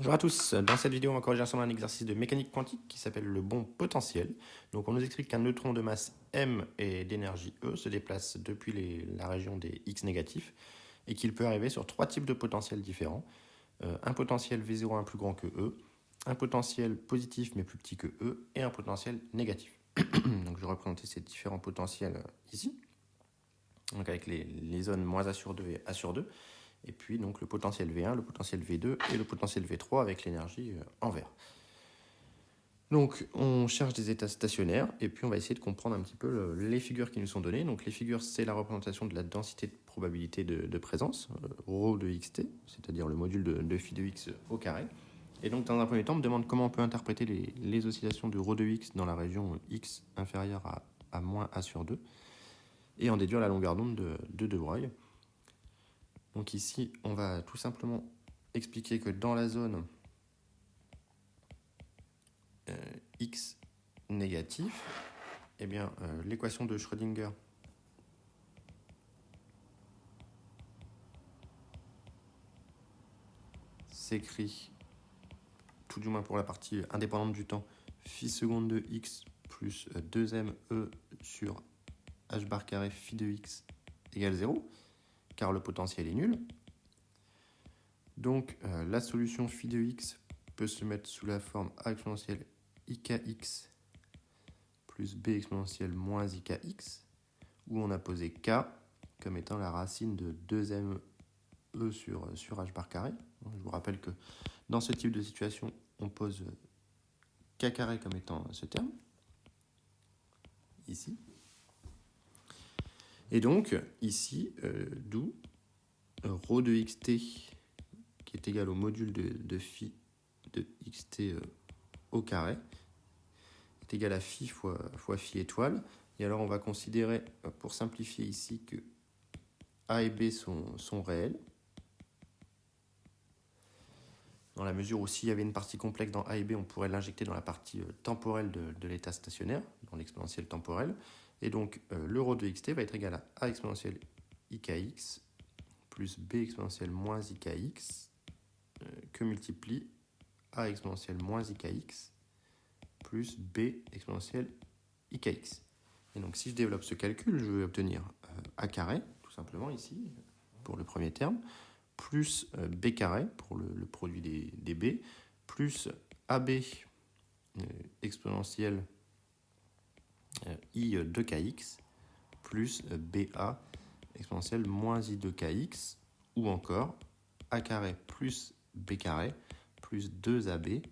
Bonjour à tous, dans cette vidéo on va corriger ensemble un exercice de mécanique quantique qui s'appelle le bond potentiel. Donc on nous explique qu'un neutron de masse m et d'énergie E se déplace depuis la région des x négatifs et qu'il peut arriver sur trois types de potentiels différents. Un potentiel V01 plus grand que E, un potentiel positif mais plus petit que E et un potentiel négatif. Donc je vais représenter ces différents potentiels ici, donc avec les zones moins A sur 2 et A sur 2. Et puis donc le potentiel V1, le potentiel V2 et le potentiel V3 avec l'énergie en vert. Donc on cherche des états stationnaires et puis on va essayer de comprendre un petit peu les figures qui nous sont données. Donc les figures, c'est la représentation de la densité de probabilité de présence, ρ de xt, c'est-à-dire le module de phi de x au carré. Et donc dans un premier temps, on me demande comment on peut interpréter les oscillations de ρ de x dans la région x inférieure à moins a sur 2 et en déduire la longueur d'onde de De Broglie. Donc ici, on va tout simplement expliquer que dans la zone x négatif, eh bien, l'équation de Schrödinger s'écrit, tout du moins pour la partie indépendante du temps, phi seconde de x plus 2m e sur h bar carré phi de x égale 0, car le potentiel est nul. Donc la solution phi de x peut se mettre sous la forme a exponentielle ikx plus b exponentielle moins ikx, où on a posé k comme étant la racine de 2m e sur h bar carré. Je vous rappelle que dans ce type de situation, on pose k carré comme étant ce terme, ici. Et donc, ici, d'où ρ de xt, qui est égal au module de phi de xt au carré, est égal à phi fois phi étoile. Et alors, on va considérer, pour simplifier ici, que a et b sont réels, dans la mesure où s'il y avait une partie complexe dans A et B, on pourrait l'injecter dans la partie temporelle de l'état stationnaire, dans l'exponentielle temporelle. Et donc, le ρ de xt va être égal à A exponentielle ikx plus B exponentielle moins ikx que multiplie A exponentielle moins ikx plus B exponentielle ikx. Et donc, si je développe ce calcul, je vais obtenir A carré, tout simplement ici, pour le premier terme, plus b carré pour le produit des b, plus ab exponentielle i de kx, plus ba exponentielle moins i de kx, ou encore a carré plus b carré plus 2ab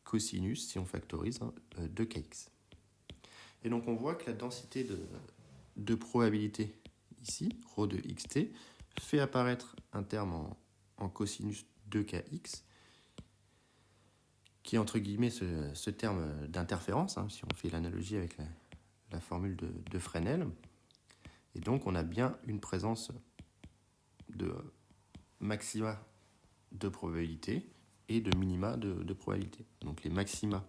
cosinus, si on factorise, de kx. Et donc on voit que la densité de probabilité ici, ρ de xt, fait apparaître un terme en cosinus 2kx, qui est entre guillemets ce terme d'interférence, si on fait l'analogie avec la formule de Fresnel. Et donc on a bien une présence de maxima de probabilité et de minima de probabilité. Donc les maxima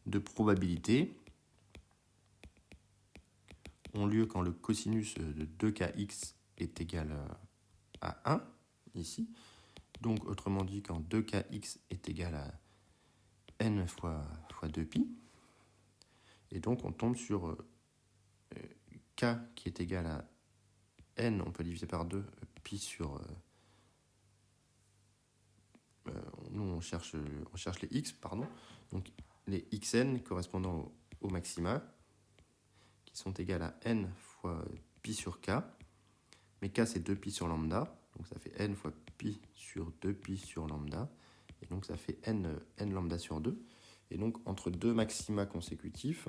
de probabilité ont lieu quand le cosinus de 2kx est égal à 1, ici. Donc, autrement dit, quand 2kx est égal à n fois 2pi. Et donc, on tombe sur k qui est égal à n, on peut diviser par 2, pi sur... nous, on cherche les x, pardon. Donc, les xn correspondant au maxima, qui sont égales à n fois pi sur k. Mais k, c'est 2pi sur lambda. Donc, ça fait n fois pi sur 2pi sur lambda. Et donc, ça fait n lambda sur 2. Et donc, entre deux maxima consécutifs,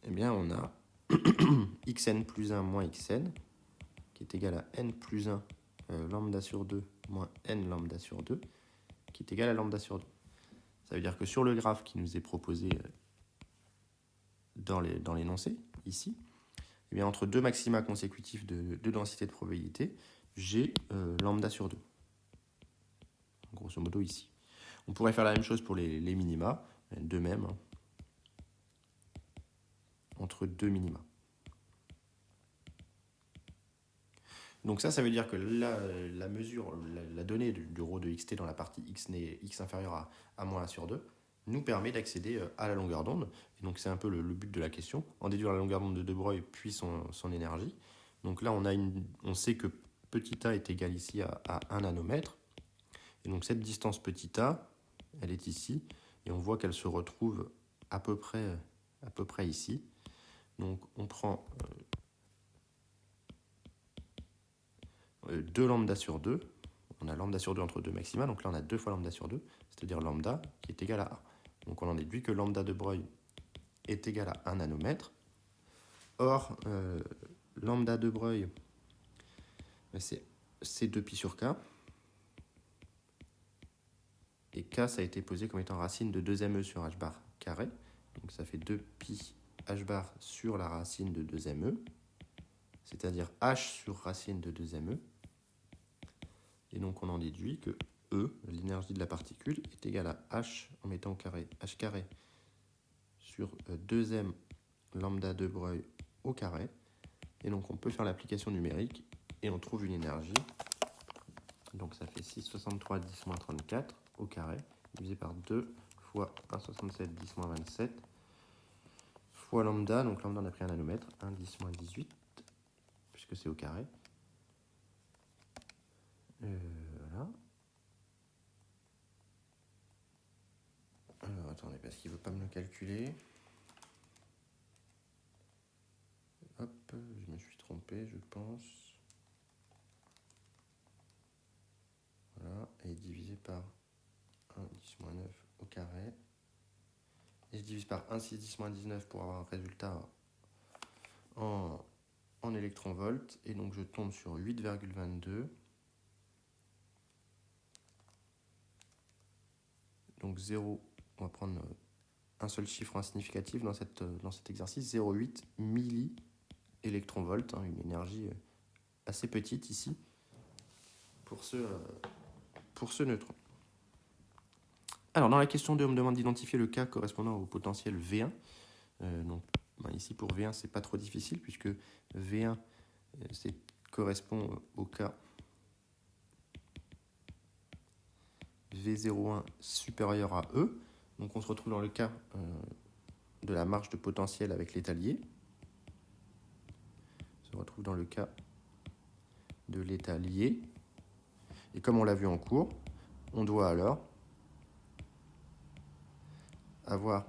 eh bien, on a xn plus 1 moins xn, qui est égal à n plus 1 lambda sur 2 moins n lambda sur 2, qui est égal à lambda sur 2. Ça veut dire que sur le graphe qui nous est proposé dans l'énoncé, ici, eh bien, entre deux maxima consécutifs de densité de probabilité, j'ai lambda sur 2. Grosso modo ici. On pourrait faire la même chose pour les minima, de même, entre deux minima. Donc ça veut dire que la mesure, la donnée du rho de xt dans la partie x inférieur à moins 1 sur 2 nous permet d'accéder à la longueur d'onde. Et donc c'est un peu le but de la question, en déduire la longueur d'onde de De Broglie puis son énergie. Donc là on sait que petit a est égal ici à 1 nanomètre. Et donc cette distance petit a, elle est ici, et on voit qu'elle se retrouve à peu près ici. Donc on prend 2 lambda sur 2. On a lambda sur 2 entre 2 maxima, donc là on a 2 fois lambda sur 2, c'est-à-dire lambda qui est égal à 1. Donc on en déduit que lambda de Broglie est égal à 1 nanomètre. Or, lambda de Broglie, c'est C2pi sur K. Et K, ça a été posé comme étant racine de 2me sur h bar carré. Donc ça fait 2pi h bar sur la racine de 2me, c'est-à-dire h sur racine de 2me. Et donc on en déduit que E, l'énergie de la particule, est égale à h en mettant au carré h carré sur 2m lambda de Broglie au carré. Et donc on peut faire l'application numérique et on trouve une énergie. Donc ça fait 6,63 10-34 au carré, divisé par 2 fois 1,67 10-27 fois lambda. Donc lambda on a pris un nanomètre, 1 10-18, puisque c'est au carré. Voilà. Alors attendez, parce qu'il ne veut pas me le calculer. Hop, je me suis trompé, je pense. Voilà, et divisé par 1 10-9 au carré. Et je divise par 1 6 10-19 pour avoir un résultat en électronvolts. Et donc je tombe sur 8,22. Donc 0, on va prendre un seul chiffre insignificatif dans cet exercice, 0,8 milli-électronvolts, une énergie assez petite ici pour ce neutron. Alors dans la question 2, on me demande d'identifier le cas correspondant au potentiel V1. Donc ici pour V1, c'est pas trop difficile puisque V1 correspond au cas V01 supérieur à E. Donc on se retrouve dans le cas de la marge de potentiel avec l'état lié. On se retrouve dans le cas de l'état lié. Et comme on l'a vu en cours, on doit alors avoir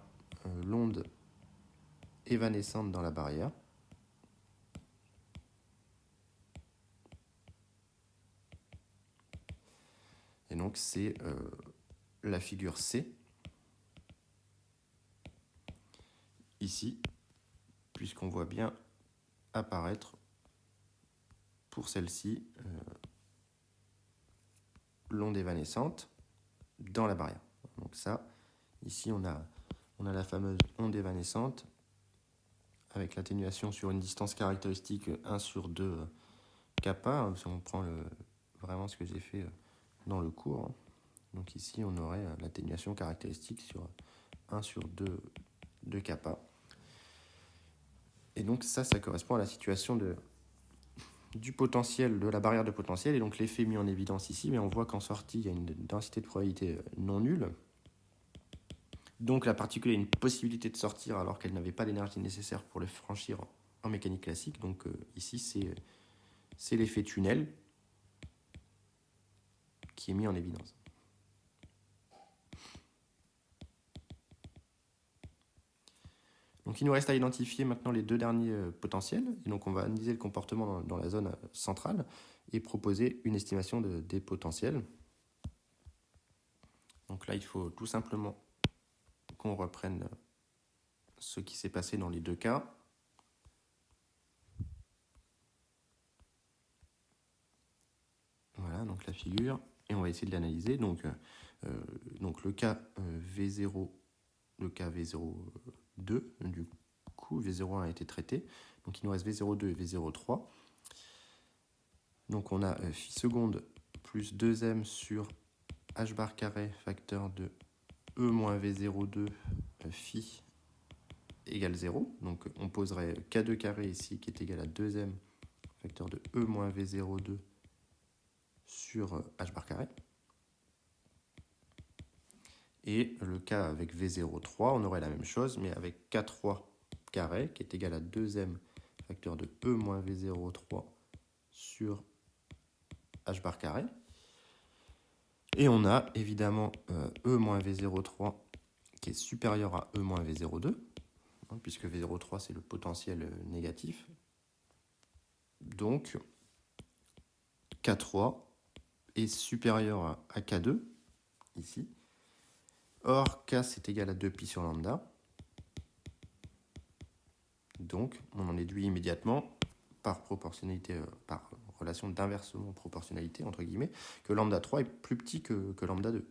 l'onde évanescente dans la barrière. Et donc c'est la figure C, ici, puisqu'on voit bien apparaître pour celle-ci l'onde évanescente dans la barrière. Donc ça, ici on a la fameuse onde évanescente avec l'atténuation sur une distance caractéristique 1 sur 2 kappa, si on prend vraiment ce que j'ai fait dans le cours. Donc ici on aurait l'atténuation caractéristique sur 1 sur 2 kappa. Et donc ça correspond à la situation du potentiel, de la barrière de potentiel, et donc l'effet mis en évidence ici, mais on voit qu'en sortie, il y a une densité de probabilité non nulle. Donc la particule a une possibilité de sortir alors qu'elle n'avait pas l'énergie nécessaire pour le franchir en mécanique classique. Donc ici, c'est l'effet tunnel qui est mis en évidence. Donc il nous reste à identifier maintenant les deux derniers potentiels. Et donc on va analyser le comportement dans la zone centrale et proposer une estimation des potentiels. Donc là, il faut tout simplement qu'on reprenne ce qui s'est passé dans les deux cas. Voilà, donc la figure, et on va essayer de l'analyser. Donc le cas V0, le cas V02, du coup V01 a été traité. Donc il nous reste V02 et V03. Donc on a phi seconde plus 2m sur h bar carré facteur de E moins V02 phi égale 0. Donc on poserait K2 carré ici qui est égal à 2m facteur de E moins V02 sur H bar carré. Et le cas avec V03, on aurait la même chose, mais avec K3 carré, qui est égal à 2m facteur de E moins V03 sur H bar carré. Et on a évidemment E moins V03 qui est supérieur à E moins V02, hein, puisque V03 c'est le potentiel négatif. Donc K3 est supérieur à K2, ici. Or, K c'est égal à 2pi sur lambda. Donc, on en déduit immédiatement, par proportionnalité, par relation d'inversement proportionnalité, entre guillemets, que lambda 3 est plus petit que lambda 2.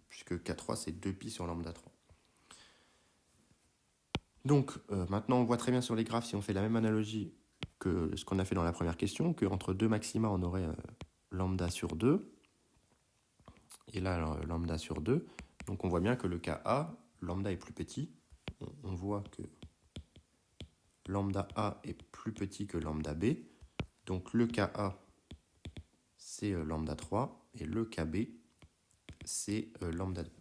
Puisque K3 c'est 2pi sur lambda 3. Donc, maintenant on voit très bien sur les graphes, si on fait la même analogie que ce qu'on a fait dans la première question, qu'entre deux maxima on aurait lambda sur 2, et là lambda sur 2. Donc on voit bien que le cas A, lambda est plus petit. On voit que lambda A est plus petit que lambda B. Donc le cas A, c'est lambda 3, et le cas B, c'est lambda 2.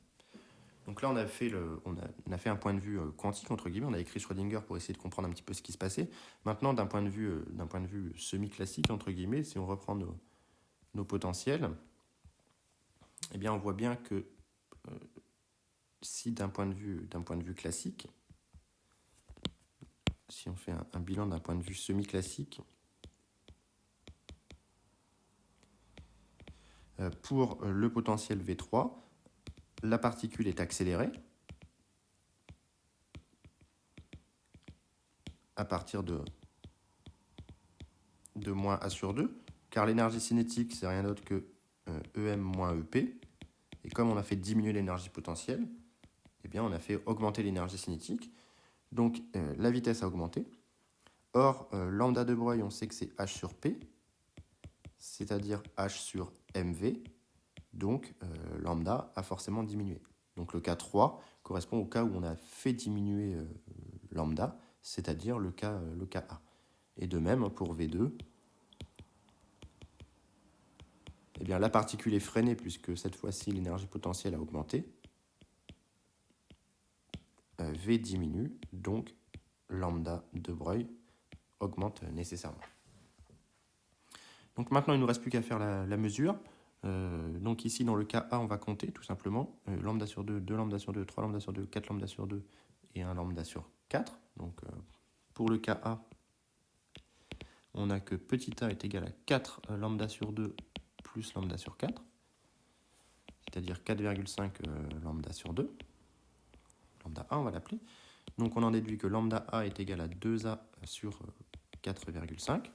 Donc là, on a fait un point de vue quantique, entre guillemets. On a écrit Schrödinger pour essayer de comprendre un petit peu ce qui se passait. Maintenant, d'un point de vue semi-classique, entre guillemets, si on reprend nos potentiels, eh bien, on voit bien que si d'un point de vue classique, si on fait un bilan d'un point de vue semi-classique, pour le potentiel V3, la particule est accélérée à partir de moins A sur 2, car l'énergie cinétique, c'est rien d'autre que EM moins EP. Et comme on a fait diminuer l'énergie potentielle, eh bien on a fait augmenter l'énergie cinétique. Donc la vitesse a augmenté. Or, lambda de Broglie, on sait que c'est H sur P, c'est-à-dire H sur MV. Donc lambda a forcément diminué. Donc le cas 3 correspond au cas où on a fait diminuer lambda, c'est-à-dire le cas A. Et de même, pour V2, eh bien, la particule est freinée puisque cette fois-ci l'énergie potentielle a augmenté. V diminue, donc lambda de Broglie augmente nécessairement. Donc maintenant, il ne nous reste plus qu'à faire la mesure. Donc ici, dans le cas A, on va compter tout simplement lambda sur 2, 2 lambda sur 2, 3 lambda sur 2, 4 lambda sur 2 et 1 lambda sur 4. Donc pour le cas A, on a que petit a est égal à 4 lambda sur 2 plus lambda sur 4, c'est-à-dire 4,5 lambda sur 2. Lambda A, on va l'appeler. Donc on en déduit que lambda A est égal à 2A sur 4,5.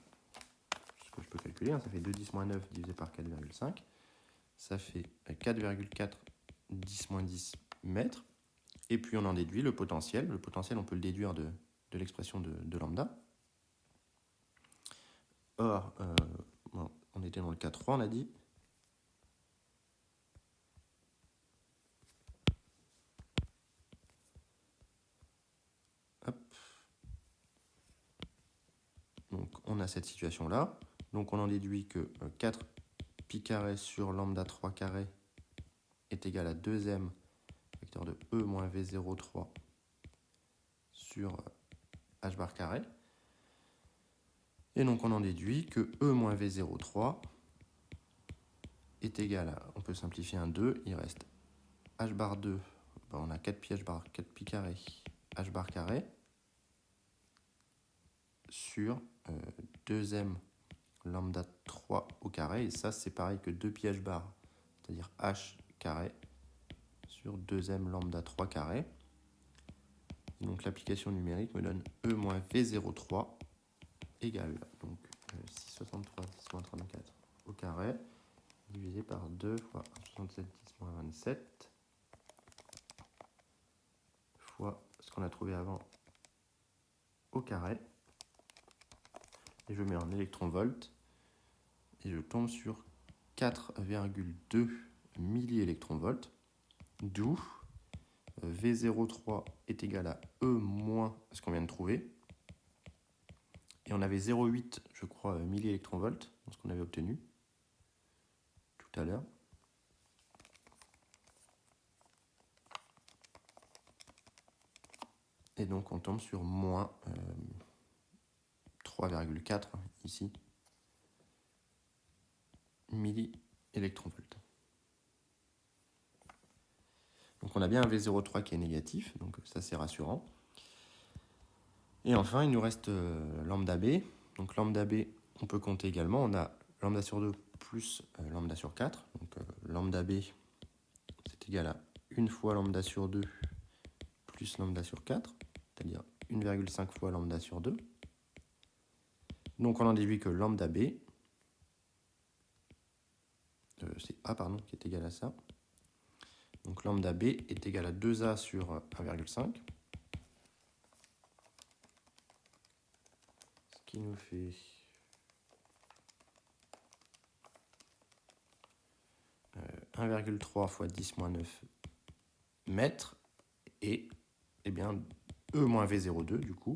Ce que je peux calculer, ça fait 2 10 moins 9 divisé par 4,5. Ça fait 4,4 10 moins 10 mètres. Et puis on en déduit le potentiel. Le potentiel, on peut le déduire de l'expression de lambda. Or, on était dans le cas 3, on a dit. Hop. Donc on a cette situation-là. Donc on en déduit que 4 pi carré sur lambda 3 carré est égal à 2m facteur de E moins V03 sur H bar carré. Et donc on en déduit que E moins V03 est égal à, on peut simplifier un 2, il reste H bar 2, on a 4 pi carré H bar carré sur 2m lambda 3 au carré, et ça c'est pareil que 2 pi H bar, c'est-à-dire H carré sur 2m lambda 3 carré. Donc l'application numérique me donne E moins V03 égale donc 663 10 moins 34 au carré divisé par 2 fois 67 10 moins 27 fois ce qu'on a trouvé avant au carré. Et je mets en électronvolts et je tombe sur 4,2 milliélectronvolts, d'où V03 est égal à E moins ce qu'on vient de trouver, et on avait 0,8, je crois, milliélectronvolts, ce qu'on avait obtenu tout à l'heure. Et donc on tombe sur moins 3,4 ici, milliélectronvolts. Donc on a bien un V03 qui est négatif, donc ça c'est rassurant. Et enfin, il nous reste lambda B. Donc lambda B, on peut compter également. On a lambda sur 2 plus lambda sur 4. Donc lambda B, c'est égal à 1 fois lambda sur 2 plus lambda sur 4, c'est-à-dire 1,5 fois lambda sur 2. Donc on en déduit que lambda B, c'est A, pardon, qui est égal à ça. Donc lambda B est égal à 2A sur 1,5. Ce qui nous fait 1,3 fois 10 moins 9 mètres. Et eh bien, E moins V02, du coup,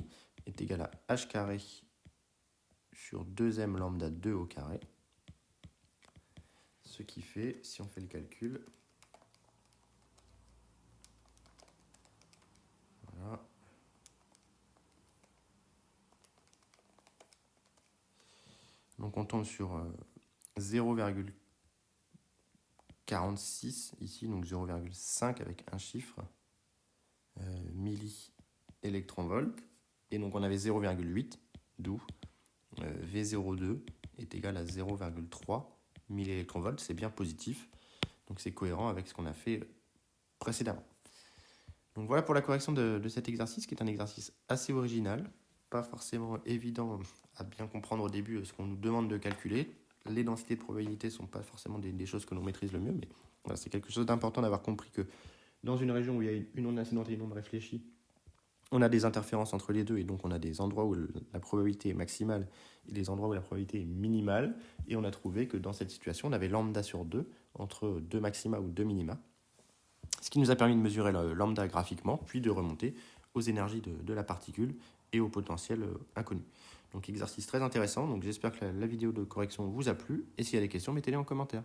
est égal à H carré sur 2m lambda 2 au carré. Ce qui fait, si on fait le calcul, voilà, donc on tombe sur 0,46 ici, donc 0,5 avec un chiffre, milliélectronvolts. Et donc on avait 0,8, d'où V02 est égal à 0,3 milliélectronvolts. C'est bien positif, donc c'est cohérent avec ce qu'on a fait précédemment. Donc voilà pour la correction de cet exercice, qui est un exercice assez original, pas forcément évident à bien comprendre au début ce qu'on nous demande de calculer. Les densités de probabilité ne sont pas forcément des choses que l'on maîtrise le mieux, mais voilà, c'est quelque chose d'important d'avoir compris que dans une région où il y a une onde incidente et une onde réfléchie, on a des interférences entre les deux, et donc on a des endroits où la probabilité est maximale et des endroits où la probabilité est minimale, et on a trouvé que dans cette situation, on avait lambda sur 2, entre deux maxima ou deux minima, ce qui nous a permis de mesurer le lambda graphiquement, puis de remonter aux énergies de la particule et au potentiel inconnu. Donc exercice très intéressant, donc j'espère que la vidéo de correction vous a plu, et s'il y a des questions, mettez-les en commentaire.